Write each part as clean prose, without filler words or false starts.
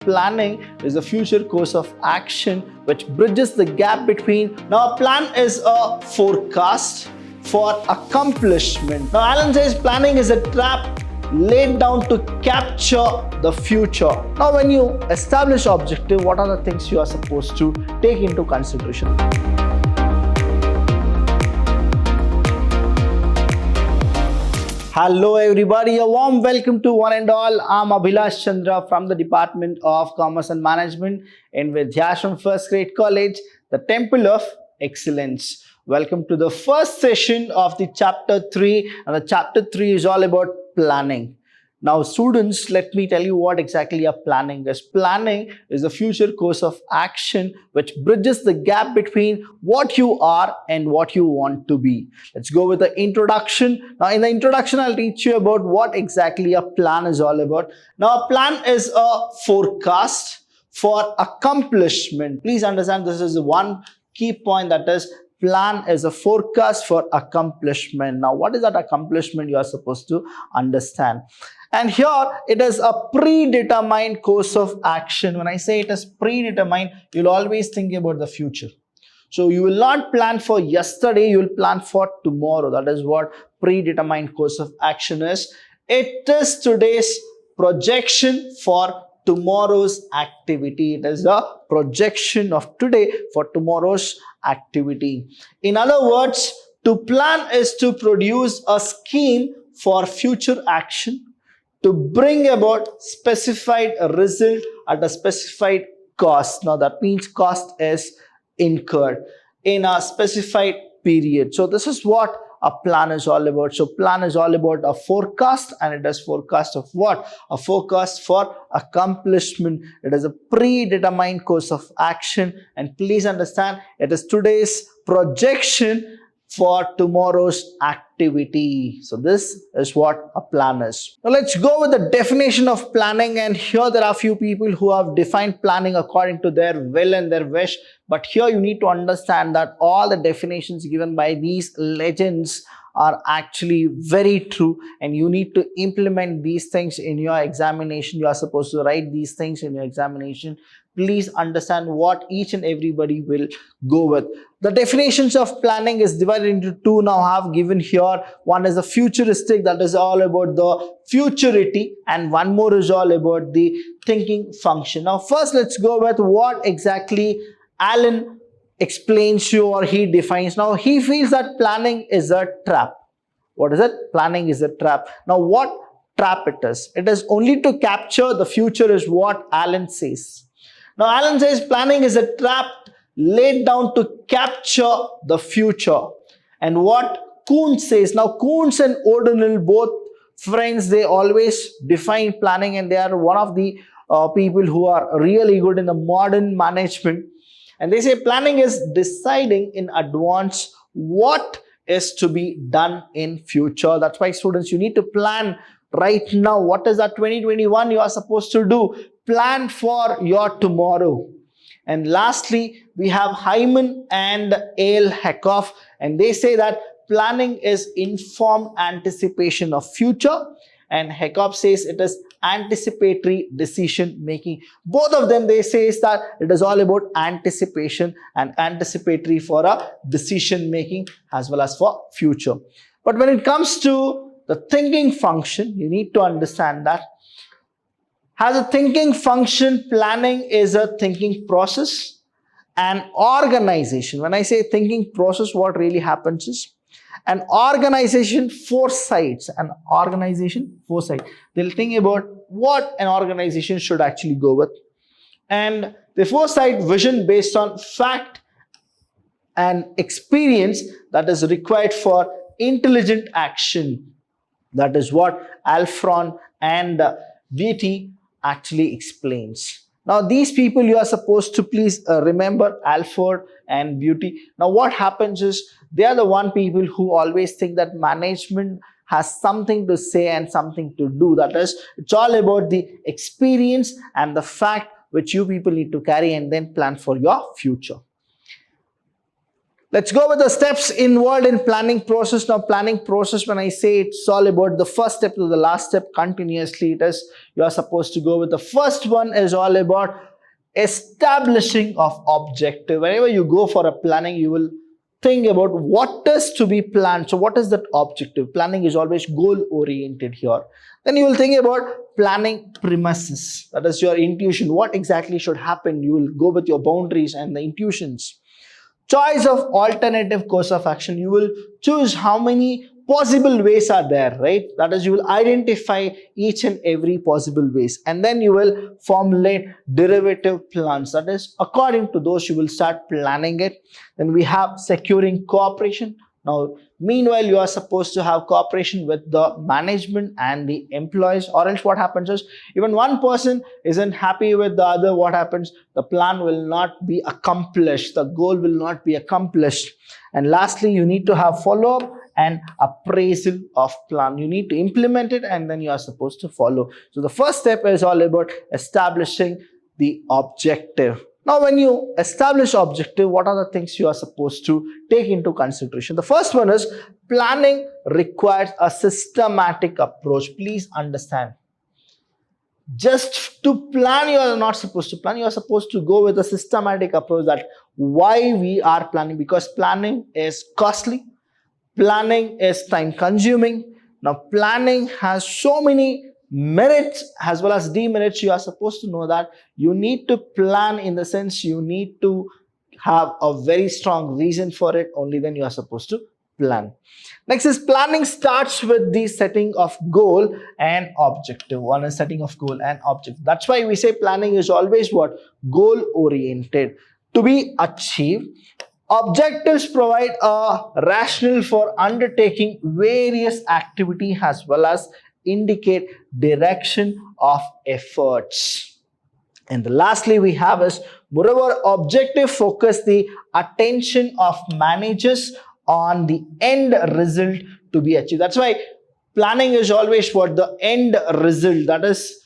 Planning is a future course of action which bridges the gap between. Now, a plan is a forecast for accomplishment. Now, Alan says planning is a trap laid down to capture the future. Now, when you establish objective, what are the things you are supposed to take into consideration? Hello everybody, a warm welcome to one and all. I'm Abhilash Chandra from the Department of Commerce and Management in Vidhyaashram First Grade College, the Temple of Excellence. Welcome to the first session of the chapter 3, and the chapter 3 is all about planning. Now students, let me tell you what exactly a planning is. Planning is a future course of action which bridges the gap between what you are and what you want to be. Let's go with the introduction. Now in the introduction, I'll teach you about what exactly a plan is all about. Now a plan is a forecast for accomplishment. Please understand this is one key point, that is plan is a forecast for accomplishment. Now what is that accomplishment you are supposed to understand? And here it is a predetermined course of action. When I say it is predetermined, you'll always think about the future. So you will not plan for yesterday, you will plan for tomorrow. That is what predetermined course of action is. It is today's projection for tomorrow's activity. It is a projection of today for tomorrow's activity. In other words, to plan is to produce a scheme for future action, to bring about specified result at a specified cost. Now that means cost is incurred in a specified period. So this is what a plan is all about. So plan is all about a forecast, and it is forecast of what? A forecast for accomplishment. It is a predetermined course of action, and please understand it is today's projection for tomorrow's activity. So this is what a plan is. Now let's go with the definition of planning, and here there are few people who have defined planning according to their will and their wish, but here you need to understand that all the definitions given by these legends are actually very true, and you need to implement these things in your examination. You are supposed to write these things in your examination. Please understand what each and everybody will go with. The definitions of planning is divided into two. Now I have given here. One is a futuristic, that is all about the futurity, and one more is all about the thinking function. Now first let's go with what exactly Alan explains you, or he defines. Now he feels that planning is a trap. What is it? Planning is a trap. Now what trap it is? It is only to capture the future is what Alan says. Now Alan says planning is a trap laid down to capture the future. And what Kuhn says, now Kuhn and O'Donnell, both friends, they always define planning, and they are one of the people who are really good in the modern management. And they say planning is deciding in advance what is to be done in future. That's why students, you need to plan right now. What is that 2021 you are supposed to do? Plan for your tomorrow. And lastly, we have Hyman and A.L. Heckhoff, and they say that planning is informed anticipation of future, and Heckhoff says it is anticipatory decision making. Both of them, they say is that it is all about anticipation and anticipatory for a decision making as well as for future. But when it comes to the thinking function, you need to understand that as a thinking function, planning is a thinking process and organization. When I say thinking process, what really happens is an organization foresights. An organization foresight. They'll think about what an organization should actually go with, and they foresight vision based on fact and experience that is required for intelligent action. That is what Alfron and Beatty actually explains. Now these people, you are supposed to please remember Alford and Beatty. Now what happens is they are the one people who always think that management has something to say and something to do. That is, it's all about the experience and the fact which you people need to carry and then plan for your future. Let's go with the steps involved in planning process. Now, planning process, when I say it's all about the first step to the last step continuously, it is you are supposed to go with the first one is all about establishing of objective. Whenever you go for a planning, you will think about what is to be planned. So what is that objective? Planning is always goal oriented here. Then you will think about planning premises. That is your intuition. What exactly should happen? You will go with your boundaries and the intuitions. Choice of alternative course of action. You will choose how many possible ways are there, right? That is, you will identify each and every possible ways, and then you will formulate derivative plans. That is, according to those, you will start planning it. Then we have securing cooperation. Now, meanwhile, you are supposed to have cooperation with the management and the employees, or else what happens is, even one person isn't happy with the other, what happens? The plan will not be accomplished. The goal will not be accomplished. And lastly, you need to have follow-up and appraisal of plan. You need to implement it, and then you are supposed to follow. So the first step is all about establishing the objective. Now, when you establish objective, what are the things you are supposed to take into consideration? The first one is planning requires a systematic approach. Please understand. Just to plan, you are not supposed to plan. You are supposed to go with a systematic approach. That why we are planning, because planning is costly. Planning is time consuming. Now, planning has so many merits as well as demerits. You are supposed to know that you need to plan, in the sense you need to have a very strong reason for it. Only then you are supposed to plan. Next is planning starts with the setting of goal and objective. One is setting of goal and objective. That's why we say planning is always what? Goal oriented. To be achieved, objectives provide a rationale for undertaking various activity as well as indicate direction of efforts. And lastly, we have is, moreover, objective focus the attention of managers on the end result to be achieved. That's why planning is always what? The end result, that is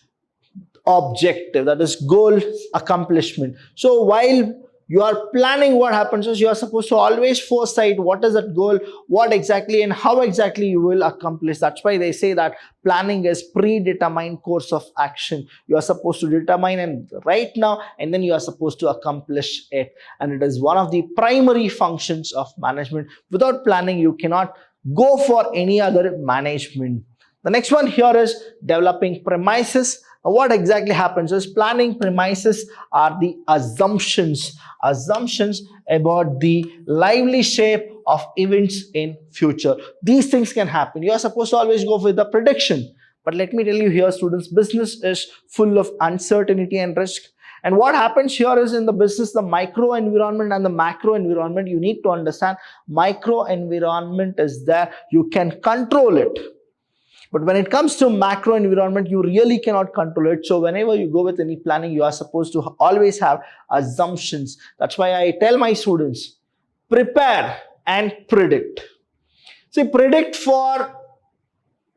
objective, that is goal accomplishment. So while you are planning, what happens is you are supposed to always foresight what is that goal, what exactly and how exactly you will accomplish. That's why they say that planning is predetermined course of action. You are supposed to determine and right now, and then you are supposed to accomplish it. And it is one of the primary functions of management. Without planning, you cannot go for any other management. The next one here is developing premises. What exactly happens is, planning premises are the assumptions about the lively shape of events in future. These things can happen. You are supposed to always go with the prediction. But let me tell you here, students, business is full of uncertainty and risk. And what happens here is, in the business, the micro environment and the macro environment, you need to understand. Micro environment is there, you can control it. But when it comes to macro environment, you really cannot control it. So whenever you go with any planning, you are supposed to always have assumptions. That's why I tell my students, prepare and predict. See, predict for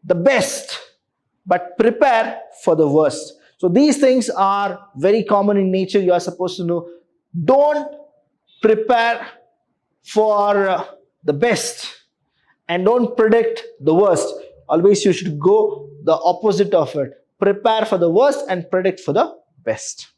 the best, but prepare for the worst. So these things are very common in nature. You are supposed to know. Don't prepare for the best and don't predict the worst. Always you should go the opposite of it. Prepare for the worst and predict for the best.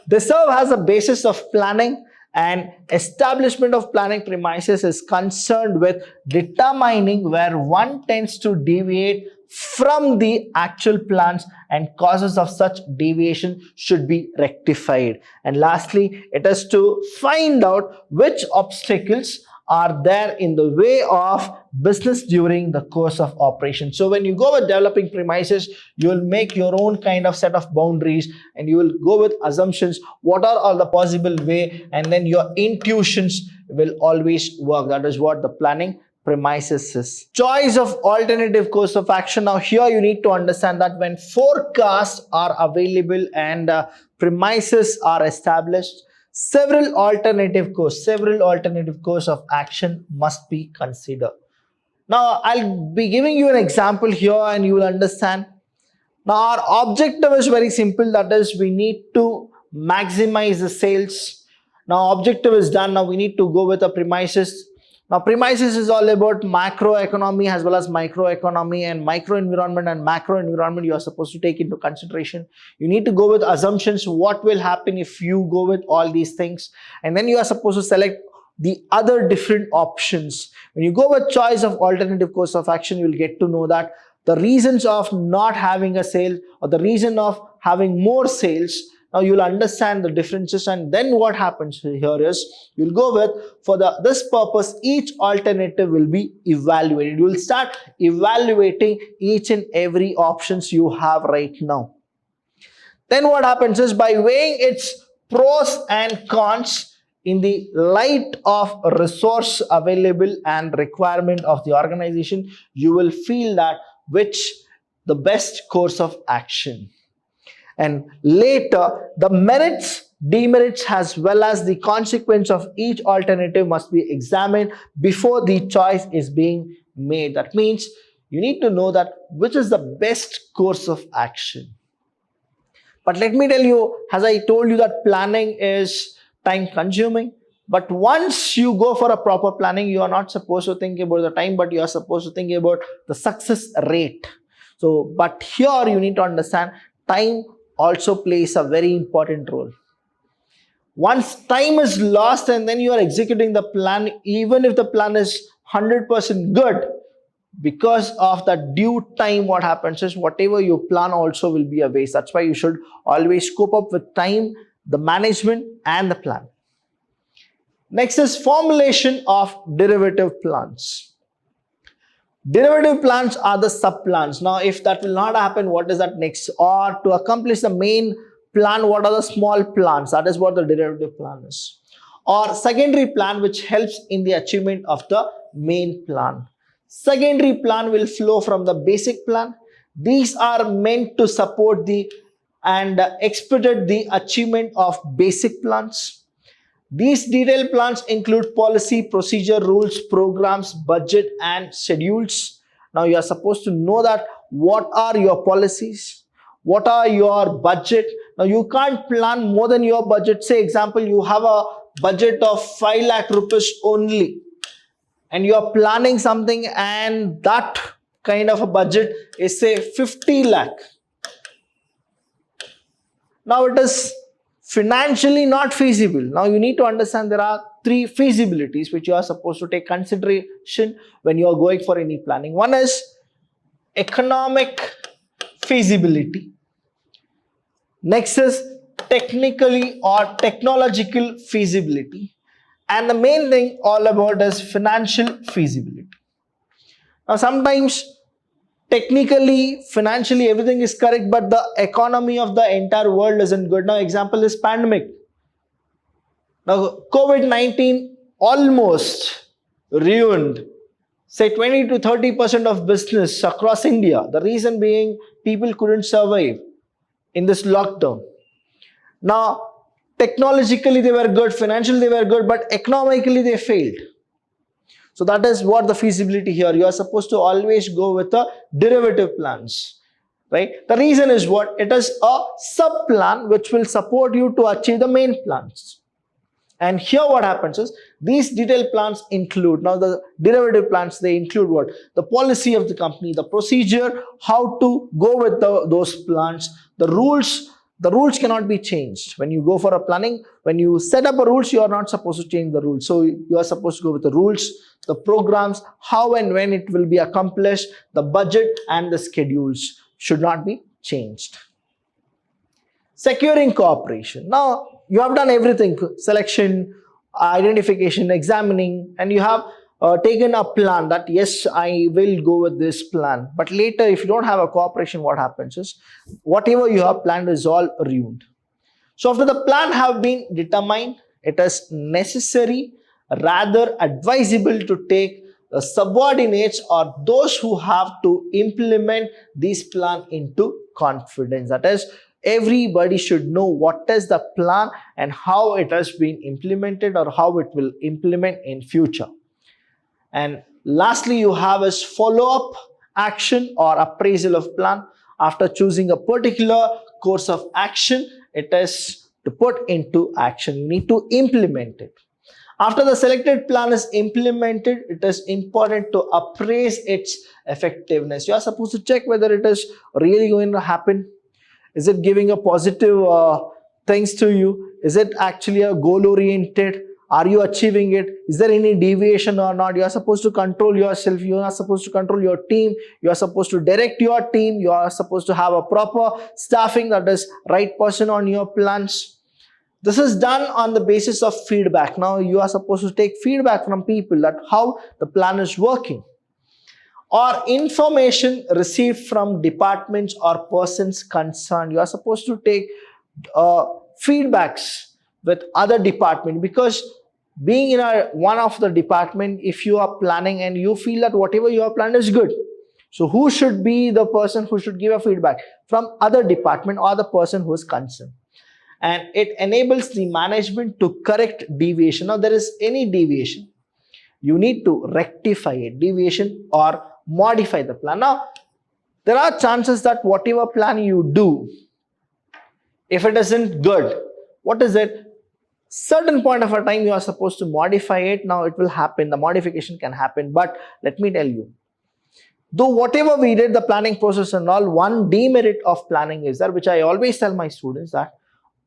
They serve as a basis of planning, and establishment of planning premises is concerned with determining where one tends to deviate from the actual plans, and causes of such deviation should be rectified. And lastly, it is to find out which obstacles are there in the way of business during the course of operation. So when you go with developing premises, you will make your own kind of set of boundaries, and you will go with assumptions. What are all the possible way, and then your intuitions will always work. That is what the planning premises is. Choice of alternative course of action. Now here you need to understand that when forecasts are available and premises are established, several alternative course of action must be considered. Now, I'll be giving you an example here and you will understand. Now, our objective is very simple. That is, we need to maximize the sales. Now objective is done. Now we need to go with the premises. Now premises is all about macroeconomy as well as microeconomy, and micro environment and macro environment you are supposed to take into consideration. You need to go with assumptions, what will happen if you go with all these things, and then you are supposed to select the other different options. When you go with choice of alternative course of action, you will get to know that the reasons of not having a sale or the reason of having more sales. Now you'll understand the differences, and then what happens here is you'll go with, for this purpose, each alternative will be evaluated. You will start evaluating each and every options you have right now. Then what happens is, by weighing its pros and cons in the light of resource available and requirement of the organization, you will feel that which the best course of action. And later, the merits, demerits as well as the consequence of each alternative must be examined before the choice is being made. That means you need to know that which is the best course of action. But let me tell you, as I told you, that planning is time consuming. But once you go for a proper planning, you are not supposed to think about the time, but you are supposed to think about the success rate. So, but here you need to understand time also plays a very important role. Once time is lost and then you are executing the plan, even if the plan is 100% good, because of the due time, what happens is whatever you plan also will be a waste. That's why you should always cope up with time, the management and the plan. Next is formulation of derivative plans. Derivative plans are the sub-plans. Now, if that will not happen, what is that next? Or to accomplish the main plan, what are the small plans? That is what the derivative plan is. Or secondary plan, which helps in the achievement of the main plan. Secondary plan will flow from the basic plan. These are meant to support the and expedite the achievement of basic plans. These detailed plans include policy, procedure, rules, programs, budget and schedules. Now you are supposed to know that what are your policies, what are your budget. Now you can't plan more than your budget. Say example, you have a budget of 5 lakh rupees only and you are planning something, and that kind of a budget is say 50 lakh. Now it is financially not feasible. Now you need to understand there are 3 feasibilities which you are supposed to take consideration when you are going for any planning. One is economic feasibility. Next is technically or technological feasibility. And the main thing all about is financial feasibility. Now sometimes technically, financially, everything is correct, but the economy of the entire world isn't good. Now, example is pandemic. Now, COVID-19 almost ruined, say 20 to 30% of business across India. The reason being, people couldn't survive in this lockdown. Now, technologically they were good, financially they were good, but economically they failed. So that is what the feasibility here. You are supposed to always go with the derivative plans, right? The reason is what? It is a sub-plan which will support you to achieve the main plans. And here what happens is, these detailed plans include, now the derivative plans, they include what? The policy of the company, the procedure, how to go with those plans, the rules. The rules cannot be changed. When you go for a planning, when you set up a rules, you are not supposed to change the rules. So you are supposed to go with the rules, the programs, how and when it will be accomplished, the budget and the schedules should not be changed. Securing cooperation. Now you have done everything, selection, identification, examining, and you have taken a plan that yes, I will go with this plan. But later, if you don't have a cooperation, what happens is whatever you have planned is all ruined. So after the plan have been determined, it is necessary, rather advisable, to take the subordinates or those who have to implement this plan into confidence. That is, everybody should know what is the plan and how it has been implemented or how it will implement in future. And lastly, you have is follow-up action or appraisal of plan. After choosing a particular course of action, it is to put into action. You need to implement it. After the selected plan is implemented, it is important to appraise its effectiveness. You are supposed to check whether it is really going to happen. Is it giving a positive things to you? Is it actually a goal oriented? Are you achieving it? Is there any deviation or not? You are supposed to control yourself. You are supposed to control your team. You are supposed to direct your team. You are supposed to have a proper staffing, that is right person on your plans. This is done on the basis of feedback. Now you are supposed to take feedback from people that how the plan is working, or information received from departments or persons concerned. You are supposed to take feedbacks with other department, because being in one of the department, if you are planning and you feel that whatever you have planned is good, so who should be the person who should give a feedback? From other department or the person who is concerned. And it enables the management to correct deviation. Now there is any deviation, you need to rectify it, deviation, or modify the plan. Now there are chances that whatever plan you do, if it isn't good, what is it? Certain point of a time you are supposed to modify it. Now it will happen, the modification can happen. But let me tell you, though whatever we did, the planning process and all, one demerit of planning is there, which I always tell my students, that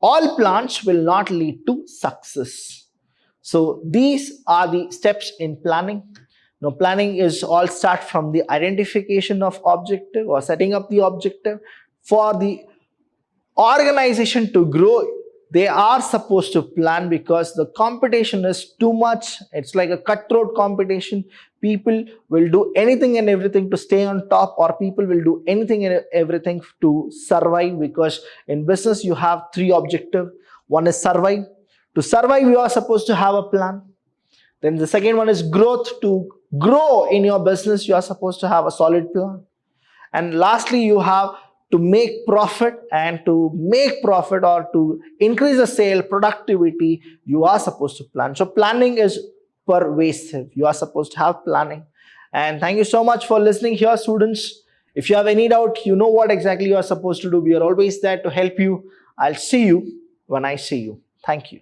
all plans will not lead to success. So these are the steps in planning. Now planning is all start from the identification of objective or setting up the objective. For the organization to grow, they are supposed to plan, because the competition is too much. It's like a cutthroat competition. People will do anything and everything to stay on top, or people will do anything and everything to survive, because in business you have three objectives. One is survive. To survive, you are supposed to have a plan. Then the second one is growth. To grow in your business, you are supposed to have a solid plan. And lastly, you have to make profit, and to make profit or to increase the sale productivity, you are supposed to plan. So planning is pervasive. You are supposed to have planning. And thank you so much for listening here, students. If you have any doubt, you know what exactly you are supposed to do. We are always there to help you. I'll see you when I see you. Thank you.